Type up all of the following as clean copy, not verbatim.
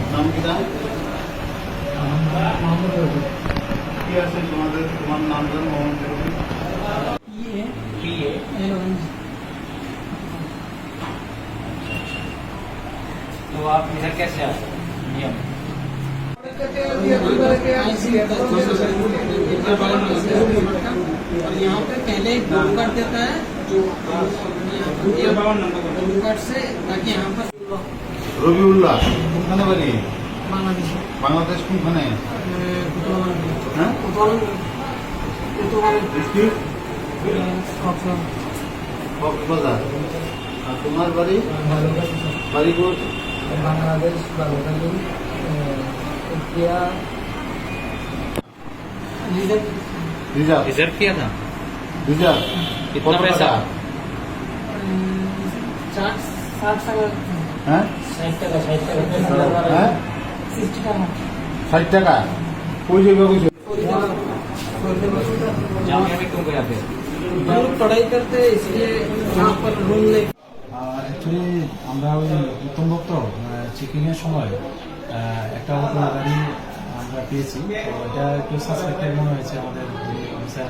নাম কি নাম? কি আছে তোমাদের? তোমার নাম জান মোহাম্মদ রবি? तो आप इधर कैसे आए नियम और यहाँ पे पहले एक बुक कर देता है जो बुक कार्ड से, ताकि यहाँ पर রবিউল্লাহ কোনখানে বাড়ি? बांग्लादेश বাংলাদেশ কোনখানে? হ্যাঁ কক্সবাজার। আর তোমার বাড়ি? বাড়ি কোন? Bangladesh Bangladesh India reserve. Reserve किया था রিজার্ভ कितना কত पैसा? টাকা? 60 টাকা হ্যাঁ 60 টাকা 60 টাকা হ্যাঁ 60 টাকা 60 টাকা। কই যাবে কইছো? जामिया में क्यों गया थे पढ़ाई करते हैं, इसलिए यहाँ पर रूम ले অ্যাকচুয়ালি আমরা ওই উত্তম ভক্ত চেকিংয়ের সময় একটা অটো গাড়ি আমরা পেয়েছি। তো এটা একটু সাসপেক্টেড মনে হয়েছে, আমাদের যে অফিসার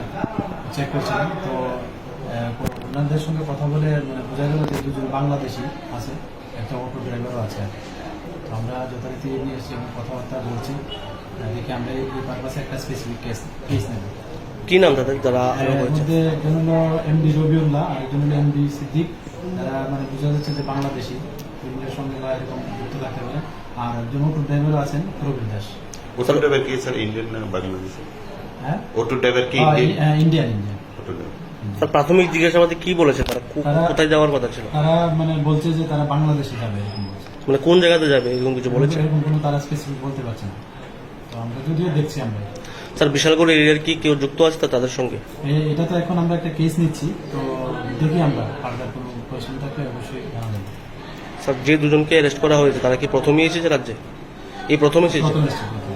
চেক করছিলেন। তো ওনাদের সঙ্গে কথা বলে মানে বোঝা গেল যে দুজন বাংলাদেশি আছে, একটা অটো ড্রাইভারও আছে। তো আমরা যথারীতি নিয়ে এসেছি এবং কথাবার্তা বলছি, দেখি আমরা এই পারপাসে একটা স্পেসিফিক কেস নেব। কি নাম তাদের যারা এর মধ্যে একজন হলো এমডি রবিউল্লাহ আর একজন হলো এমডি সিদ্দিক। তারা মানে বোঝা যাচ্ছে যে বাংলাদেশি, ফিল্মের সঙ্গে বা এরকম যুক্ত থাকতে পারে। আর একজন অটো ড্রাইভারও আছেন প্রবীর দাস। ऑटो ड्राइवर की सर इंडियन ना बांग्लादेशी? হ্যাঁ ऑटो ड्राइवर की ইন্ডিয়ান ऑटो ड्राइवर তার প্রাথমিক জিজ্ঞাসাবাদে কি বলেছে তারা তারা- কোথায় যাওয়ার কথা ছিল, তারা মানে বলছে যে তারা বাংলাদেশে যাবে এরকম বলছে। মানে কোন জায়গাতে যাবে এরকম কিছু বলেছে? এরকম কোনো তারা স্পেসিফিক বলতে পারছে না। তো আমরা যদিও দেখছি আমরা স্যার বিশালগড় এরিয়ার কি কেউ যুক্ত আছে তাদের সঙ্গে? এটা তো এখন আমরা একটা কেস নিচ্ছি, তো দেখি আমরা ফার্দার কোনো কোয়েশ্চেন থাকলে অবশ্যই জানাবেন। স্যার যে দুজনকে অ্যারেস্ট করা হয়েছে তারা কি প্রথমেই এসেছে রাজ্যে? এই প্রথম এসেছে? প্রথম এসেছে।